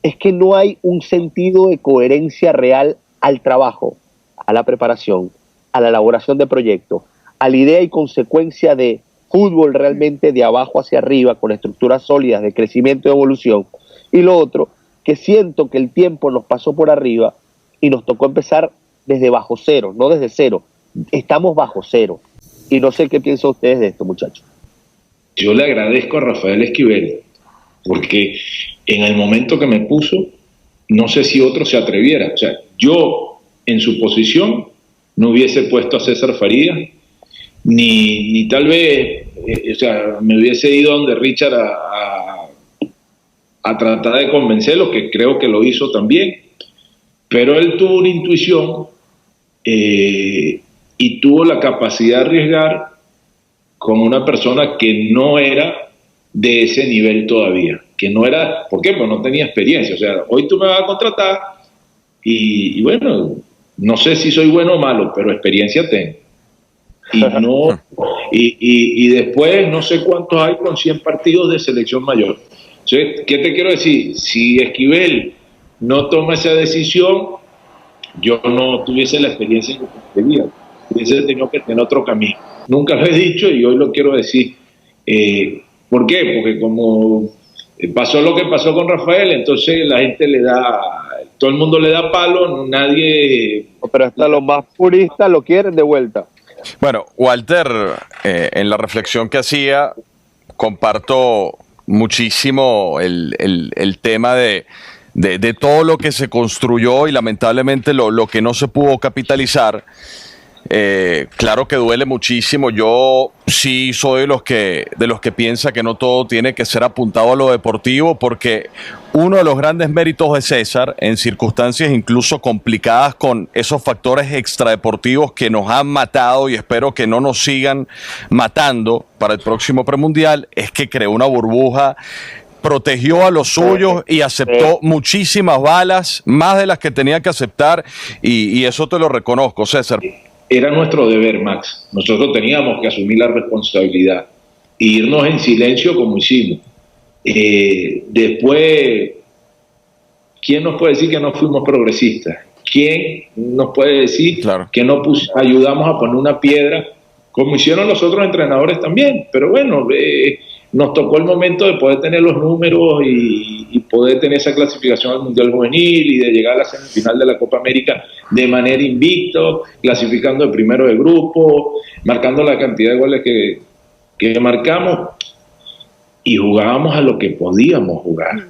es que no hay un sentido de coherencia real al trabajo, a la preparación, a la elaboración de proyectos, a la idea y consecuencia de fútbol realmente de abajo hacia arriba, con estructuras sólidas de crecimiento y evolución. Y lo otro, que siento que el tiempo nos pasó por arriba y nos tocó empezar desde bajo cero, no desde cero. Estamos bajo cero. Y no sé qué piensan ustedes de esto, muchachos. Yo le agradezco a Rafael Esquivel, porque en el momento que me puso, no sé si otro se atreviera. O sea, yo en su posición no hubiese puesto a César Farías, ni tal vez, me hubiese ido donde Richard a tratar de convencerlo, que creo que lo hizo también, pero él tuvo una intuición y tuvo la capacidad de arriesgar con una persona que no era de ese nivel todavía, que no era, ¿por qué? Pues no tenía experiencia. O sea, hoy tú me vas a contratar y bueno, no sé si soy bueno o malo, pero experiencia tengo. Y después no sé cuántos hay con 100 partidos de selección mayor. Entonces, ¿qué te quiero decir? Si Esquivel no toma esa decisión, yo no tuviese la experiencia que tenía, hubiese tenido que tener otro camino. Nunca lo he dicho y hoy lo quiero decir. ¿Por qué? Porque como pasó lo que pasó con Rafael, entonces la gente todo el mundo le da palo, nadie... Pero hasta los más puristas lo quieren de vuelta. Bueno, Walter, en la reflexión que hacía, comparto muchísimo el tema de todo lo que se construyó y lamentablemente lo que no se pudo capitalizar. Claro que duele muchísimo. Yo sí soy de los que piensa que no todo tiene que ser apuntado a lo deportivo, porque uno de los grandes méritos de César, en circunstancias incluso complicadas con esos factores extradeportivos que nos han matado y espero que no nos sigan matando para el próximo premundial, es que creó una burbuja, protegió a los suyos y aceptó muchísimas balas, más de las que tenía que aceptar, y eso te lo reconozco, César. Era nuestro deber, Max. Nosotros teníamos que asumir la responsabilidad e irnos en silencio como hicimos. Después, ¿quién nos puede decir que no fuimos progresistas? ¿Quién nos puede decir que no ayudamos a poner una piedra, como hicieron los otros entrenadores también? Pero bueno, nos tocó el momento de poder tener los números y poder tener esa clasificación al Mundial Juvenil y de llegar a la semifinal de la Copa América de manera invicto, clasificando de primero de grupo, marcando la cantidad de goles que marcamos, y jugábamos a lo que podíamos jugar.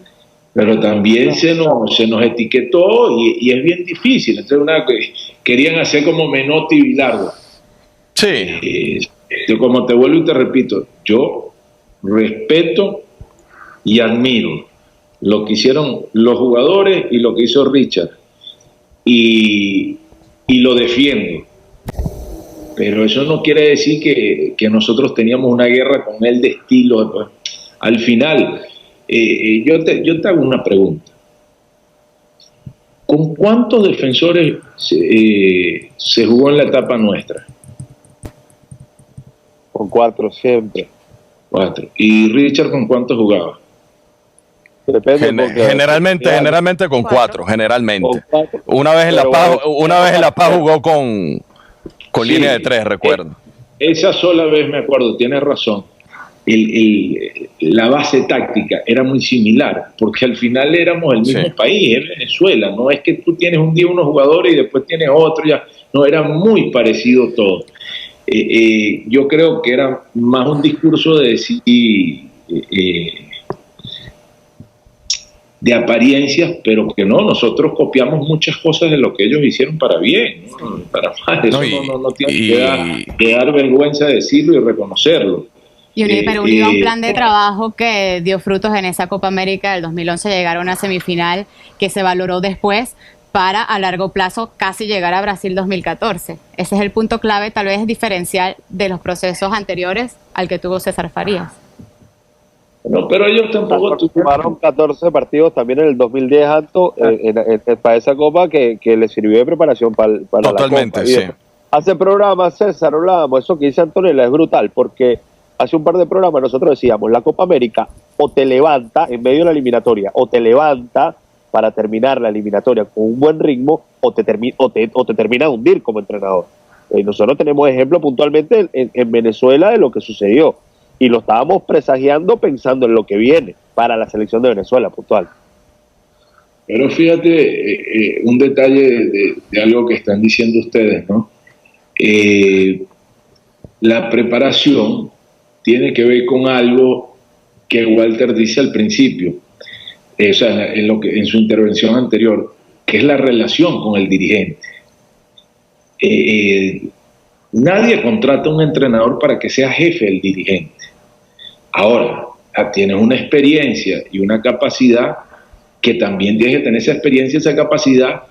Pero también se nos etiquetó y es bien difícil. Entonces querían hacer como Menotti y Bilardo. Sí. Como te vuelvo y te repito, yo respeto y admiro lo que hicieron los jugadores y lo que hizo Richard, y lo defiendo, pero eso no quiere decir que nosotros teníamos una guerra con él de estilo. Al final, yo te hago una pregunta. ¿Con cuántos defensores se jugó en la etapa nuestra? Con 4 siempre. 4. ¿Y Richard con cuántos jugaba? Generalmente con 4, generalmente. Con 4. Una vez en La Paz jugó con Sí, línea de 3, recuerdo. Esa sola vez me acuerdo, tienes razón. La base táctica era muy similar, porque al final éramos el mismo país, es Venezuela. No es que tú tienes un día unos jugadores y después tienes otro, ya. No, era muy parecido todo. Yo creo que era más un discurso de decir, de apariencias, pero que no, nosotros copiamos muchas cosas de lo que ellos hicieron para bien, ¿no? Para mal. Eso no tiene que dar vergüenza decirlo y reconocerlo. Pero unido a un plan de trabajo que dio frutos en esa Copa América del 2011, llegar a una semifinal que se valoró después para a largo plazo casi llegar a Brasil 2014. Ese es el punto clave, tal vez diferencial de los procesos anteriores al que tuvo César Farías. No, pero ellos tampoco jugaron 14 partidos también en el 2010 alto para esa copa que les sirvió de preparación para totalmente, la copa. Sí. Hace programas, César, hablábamos, eso que dice Antonella es brutal, porque hace un par de programas nosotros decíamos, la Copa América o te levanta en medio de la eliminatoria, o te levanta para terminar la eliminatoria con un buen ritmo, o te termina de hundir como entrenador. Nosotros tenemos ejemplo puntualmente en Venezuela de lo que sucedió, y lo estábamos presagiando pensando en lo que viene para la selección de Venezuela puntual. Pero fíjate, un detalle de algo que están diciendo ustedes, ¿no? La preparación tiene que ver con algo que Walter dice al principio, o sea, en su intervención anterior, que es la relación con el dirigente. Nadie contrata a un entrenador para que sea jefe del dirigente. Ahora, tienes una experiencia y una capacidad que también tienes que tener esa experiencia y esa capacidad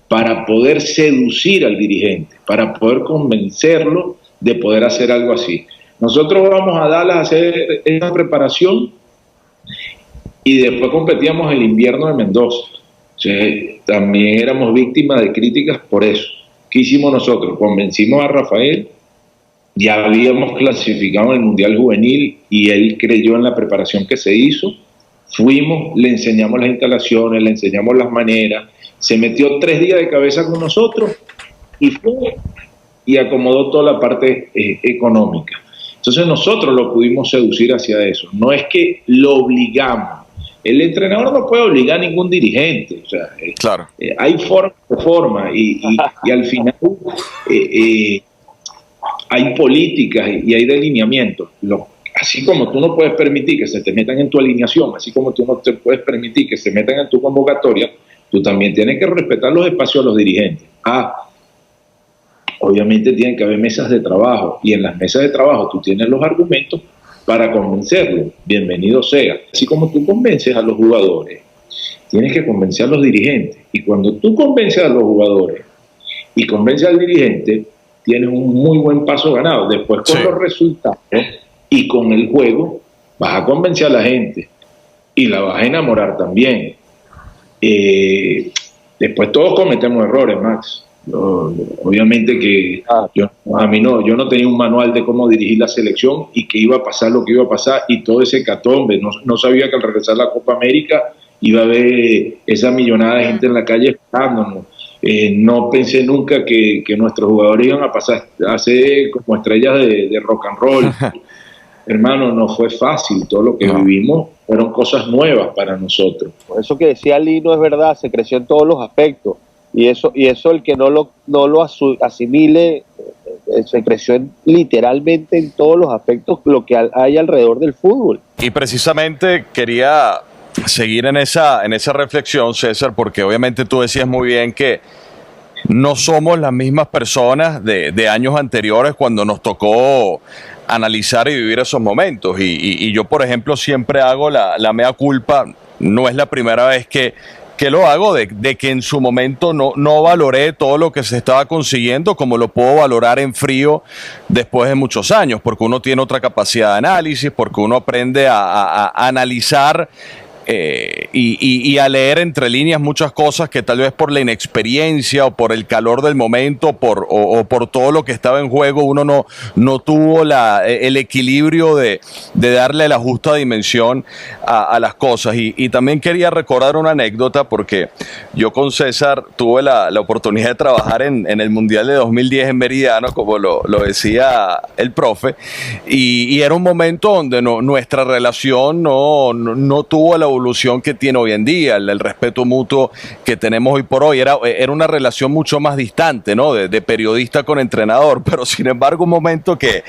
para poder seducir al dirigente, para poder convencerlo de poder hacer algo así. Nosotros vamos a Dallas a hacer esa preparación y después competíamos el invierno de Mendoza. O sea, también éramos víctimas de críticas por eso. ¿Qué hicimos nosotros? Convencimos a Rafael, ya habíamos clasificado en el Mundial Juvenil y él creyó en la preparación que se hizo. Fuimos, le enseñamos las instalaciones, le enseñamos las maneras, se metió 3 días de cabeza con nosotros y fue y acomodó toda la parte económica. Entonces nosotros lo pudimos seducir hacia eso. No es que lo obligamos. El entrenador no puede obligar a ningún dirigente. O sea, claro. Hay forma y al final hay políticas y hay delineamientos. Así como tú no puedes permitir que se te metan en tu alineación, así como tú no te puedes permitir que se metan en tu convocatoria, tú también tienes que respetar los espacios de los dirigentes. Obviamente tienen que haber mesas de trabajo y en las mesas de trabajo tú tienes los argumentos para convencerlos. Bienvenido sea. Así como tú convences a los jugadores, tienes que convencer a los dirigentes. Y cuando tú convences a los jugadores y convences al dirigente, tienes un muy buen paso ganado. Después con los resultados y con el juego vas a convencer a la gente y la vas a enamorar también. Después todos cometemos errores, Max. Obviamente que yo no tenía un manual de cómo dirigir la selección y que iba a pasar lo que iba a pasar y todo ese catombe. No sabía que al regresar a la Copa América iba a haber esa millonada de gente en la calle esperándonos. No pensé nunca que nuestros jugadores iban a pasar a ser como estrellas de rock and roll. Hermano, no fue fácil. Todo lo que vivimos fueron cosas nuevas para nosotros. Por eso que decía Lino es verdad, se creció en todos los aspectos. Y eso el que no lo asimile, se creció literalmente en todos los aspectos lo que hay alrededor del fútbol. Y precisamente quería seguir en esa reflexión, César, porque obviamente tú decías muy bien que no somos las mismas personas de años anteriores cuando nos tocó analizar y vivir esos momentos. Y yo, por ejemplo, siempre hago la mea culpa. No es la primera vez que lo hago, de que en su momento no valoré todo lo que se estaba consiguiendo como lo puedo valorar en frío después de muchos años, porque uno tiene otra capacidad de análisis, porque uno aprende a analizar y a leer entre líneas muchas cosas que tal vez por la inexperiencia o por el calor del momento o por todo lo que estaba en juego uno no tuvo el equilibrio de darle la justa dimensión a las cosas. Y también quería recordar una anécdota, porque yo con César tuve la oportunidad de trabajar en el Mundial de 2010 en Meridiano, como lo decía el profe, y era un momento donde nuestra relación no tuvo la evolución que tiene hoy en día, el respeto mutuo que tenemos hoy por hoy. Era una relación mucho más distante, ¿no? De periodista con entrenador, pero sin embargo un momento que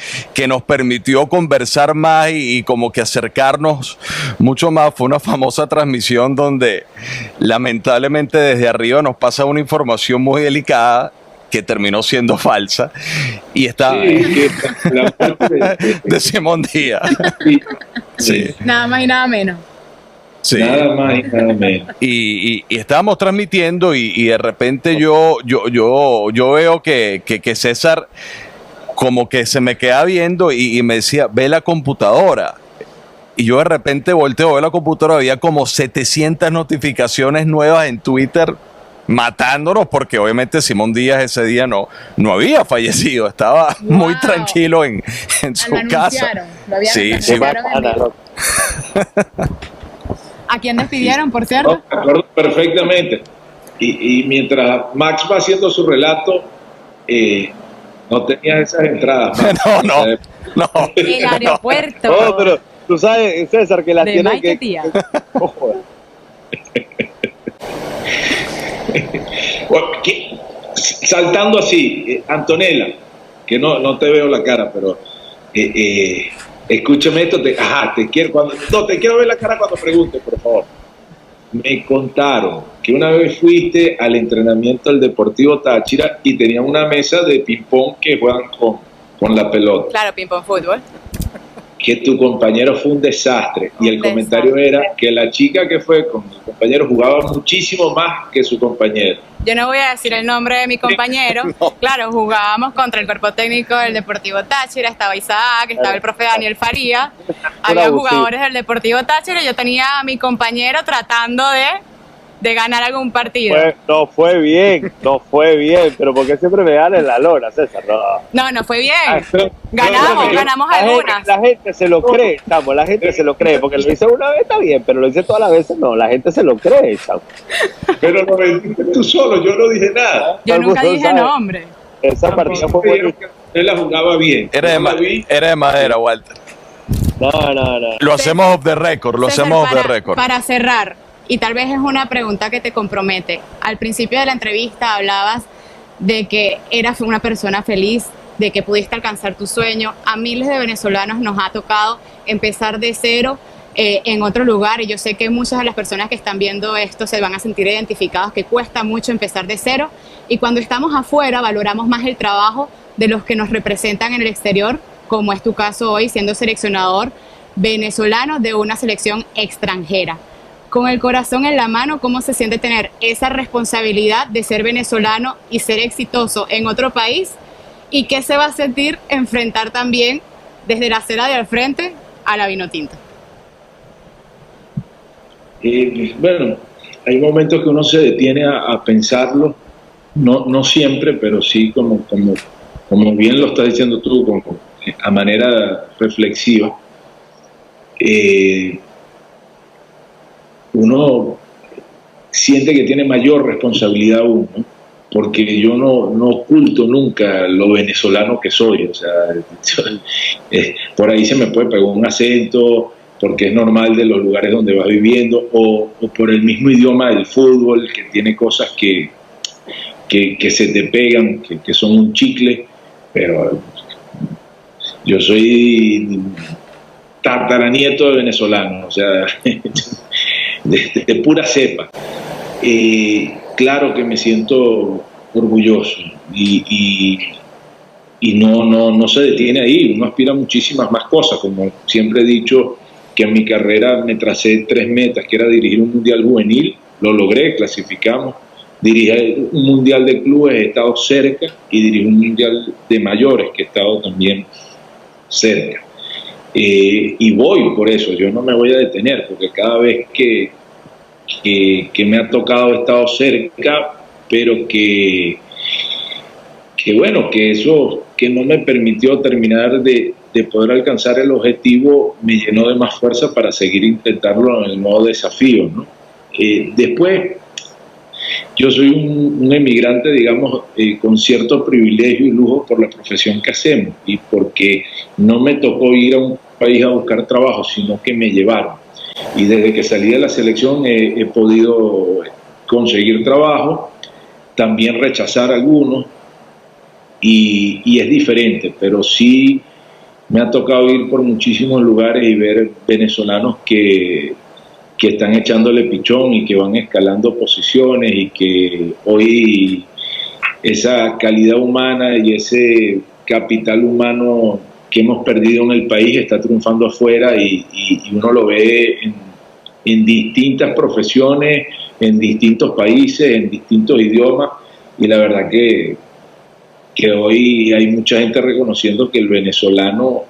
nos permitió conversar más y como que acercarnos mucho más. Fue una famosa transmisión donde lamentablemente desde arriba nos pasa una información muy delicada que terminó siendo falsa y está de Simón Díaz. Sí. Nada más y nada menos. Sí. Nada más y nada menos. Y estábamos transmitiendo y de repente yo veo que César como que se me queda viendo y me decía, ve la computadora. Y yo de repente volteo a ver la computadora, había como 700 notificaciones nuevas en Twitter matándonos, porque obviamente Simón Díaz ese día no había fallecido, estaba muy tranquilo en su casa. Lo habían sí. ¿A quién despidieron, por cierto? Me acuerdo perfectamente. Y mientras Max va haciendo su relato, no tenía esas entradas. No. El aeropuerto. No, pero tú sabes, César, que las tiene que... Tía. Saltando así, Antonella, que no te veo la cara, pero escúchame esto, te quiero ver la cara cuando preguntes, por favor. Me contaron que una vez fuiste al entrenamiento del Deportivo Táchira y tenían una mesa de ping-pong que juegan con la pelota. Claro, ping-pong fútbol. Que tu compañero fue un desastre. Y el comentario era que la chica que fue con su compañero jugaba muchísimo más que su compañero. Yo no voy a decir el nombre de mi compañero. Claro, jugábamos contra el cuerpo técnico del Deportivo Táchira, estaba Isaac, estaba el profe Daniel Faría, había jugadores del Deportivo Táchira y yo tenía a mi compañero tratando de ganar algún partido. No fue bien, pero porque siempre me dan en la lona, César. No fue bien. Ganamos algunas. La gente se lo cree, chamo, la gente se lo cree, porque lo hice una vez está bien, pero lo hice todas las veces no, la gente se lo cree, chamo. Pero lo vendiste tú solo, yo no dije nada. Yo nunca dije nombre. Esa partida fue buena. Él la jugaba bien. Era de madera, Walter. No. Lo hacemos off the record, Para cerrar, y tal vez es una pregunta que te compromete. Al principio de la entrevista hablabas de que eras una persona feliz, de que pudiste alcanzar tu sueño. A miles de venezolanos nos ha tocado empezar de cero en otro lugar, y yo sé que muchas de las personas que están viendo esto se van a sentir identificados, que cuesta mucho empezar de cero, y cuando estamos afuera valoramos más el trabajo de los que nos representan en el exterior, como es tu caso hoy siendo seleccionador venezolano de una selección extranjera. Con el corazón en la mano, ¿cómo se siente tener esa responsabilidad de ser venezolano y ser exitoso en otro país? ¿Y qué se va a sentir enfrentar también desde la acera de al frente a la Vinotinto? Bueno, hay momentos que uno se detiene a pensarlo, no siempre, pero sí como bien lo estás diciendo tú, como a manera reflexiva. Uno siente que tiene mayor responsabilidad uno, porque yo no oculto nunca lo venezolano que soy. O sea, por ahí se me puede pegar un acento, porque es normal de los lugares donde vas viviendo, o por el mismo idioma del fútbol, que tiene cosas que se te pegan, que son un chicle, pero yo soy tataranieto de venezolano, o sea, de pura cepa. Claro que me siento orgulloso y no se detiene ahí. Uno aspira a muchísimas más cosas. Como siempre he dicho, que en mi carrera me tracé 3 metas, que era dirigir un mundial juvenil, lo logré, clasificamos, dirigir un mundial de clubes, he estado cerca, y dirigir un mundial de mayores, que he estado también cerca. Y voy por eso, yo no me voy a detener, porque cada vez que me ha tocado he estado cerca, pero que bueno, que eso que no me permitió terminar de poder alcanzar el objetivo me llenó de más fuerza para seguir intentarlo en el nuevo desafío, ¿no? Después, yo soy un emigrante, digamos, con cierto privilegio y lujo por la profesión que hacemos y porque no me tocó ir a un país a buscar trabajo, sino que me llevaron. Y desde que salí de la selección he podido conseguir trabajo, también rechazar algunos, y es diferente, pero sí me ha tocado ir por muchísimos lugares y ver venezolanos que están echándole pichón y que van escalando posiciones, y que hoy esa calidad humana y ese capital humano que hemos perdido en el país está triunfando afuera, y uno lo ve en distintas profesiones, en distintos países, en distintos idiomas, y la verdad que hoy hay mucha gente reconociendo que el venezolano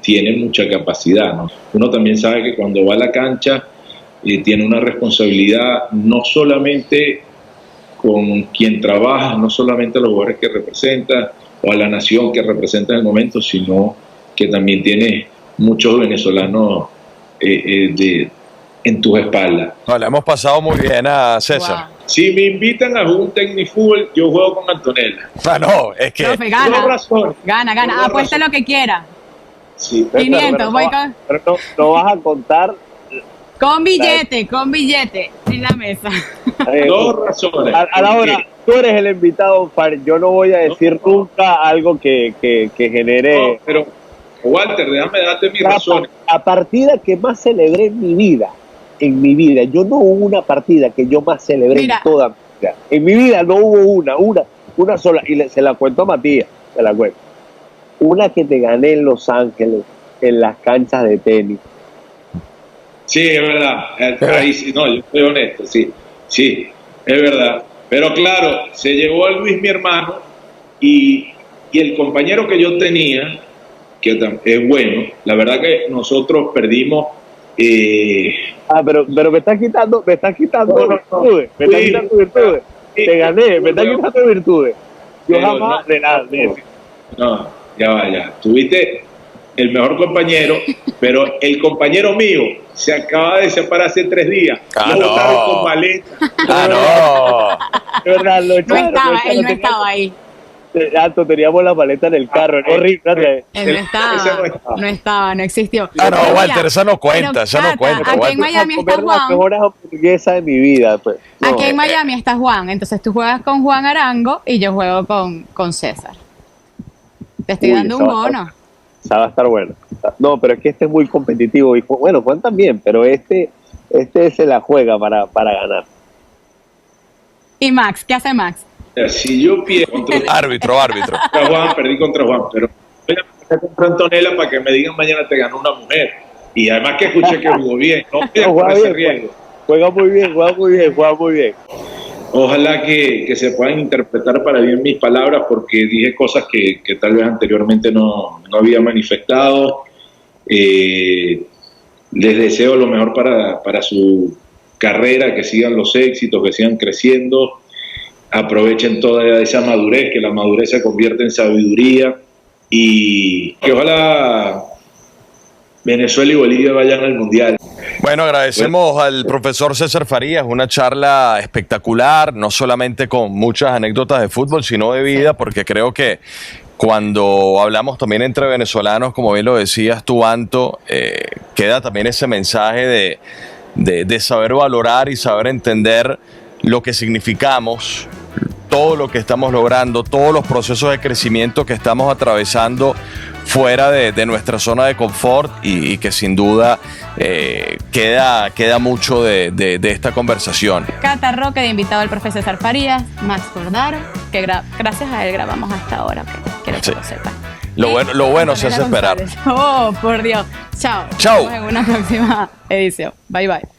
tiene mucha capacidad, ¿no? Uno también sabe que cuando va a la cancha tiene una responsabilidad no solamente con quien trabaja, no solamente a los jugadores que representa o a la nación que representa en el momento, sino que también tiene muchos venezolanos en tus espaldas. No, le hemos pasado muy bien a César. Wow. Si me invitan a jugar un Tecnifútbol, yo juego con Antonella. No, es que... Profe, gana. Por razón. Gana. Apueste lo que quiera. Sí. 500, voy con... Pero no vas a contar. Con billete en la mesa. Dos razones. A la hora, tú eres el invitado, yo no voy a decir nunca algo que genere... No, pero Walter, déjame darte mis razones. La partida que más celebré en mi vida, yo no hubo una partida que yo más celebré en toda mi vida. En mi vida no hubo una sola, y se la cuento a Matías, se la cuento. Una que te gané en Los Ángeles, en las canchas de tenis. Sí, es verdad. Ahí sí, no, yo soy honesto, sí, es verdad. Pero claro, se llevó a Luis, mi hermano, y el compañero que yo tenía, que es bueno, la verdad que nosotros perdimos. Pero me estás quitando virtudes, te gané, me estás quitando virtudes. Yo jamás de nada. No, ya. Tuviste el mejor compañero, pero el compañero mío se acaba de separar hace 3 días. Lo botaron con maleta. De verdad, él no estaba ahí. Alto, teníamos la maleta en el carro, horrible. Él no estaba, no existió. Walter, esa no cuenta, Aquí en Miami está Juan. La mejor hamburguesa de mi vida, pues. Aquí en Miami está Juan, entonces tú juegas con Juan Arango y yo juego con César. Te estoy dando un bono. Esa va a estar bueno. No, pero es que este es muy competitivo. Y bueno, Juan también, pero este se la juega para ganar. ¿Y Max? ¿Qué hace Max? Si yo pierdo contra árbitro. Juan, perdí contra Juan, pero voy a empezar contra Antonella para que me digan mañana te ganó una mujer. Y además que escuché que jugó bien. No juega ese riesgo. Juega muy bien. Ojalá que se puedan interpretar para bien mis palabras, porque dije cosas que tal vez anteriormente no había manifestado. Les deseo lo mejor para su carrera, que sigan los éxitos, que sigan creciendo. Aprovechen toda esa madurez, que la madurez se convierte en sabiduría, y que ojalá Venezuela y Bolivia vayan al Mundial. Bueno, agradecemos al profesor César Farías, una charla espectacular, no solamente con muchas anécdotas de fútbol, sino de vida, porque creo que cuando hablamos también entre venezolanos, como bien lo decías tú, Anto, queda también ese mensaje de saber valorar y saber entender lo que significamos todo lo que estamos logrando, todos los procesos de crecimiento que estamos atravesando fuera de nuestra zona de confort y que sin duda queda mucho de esta conversación. Cata Roque de invitado al profesor César Farías, Max Cordaro, que gracias a él grabamos hasta ahora, quiero que lo sepan. Lo bueno se hace esperar. Oh, por Dios. Chao. Chao. Nos vemos en una próxima edición. Bye, bye.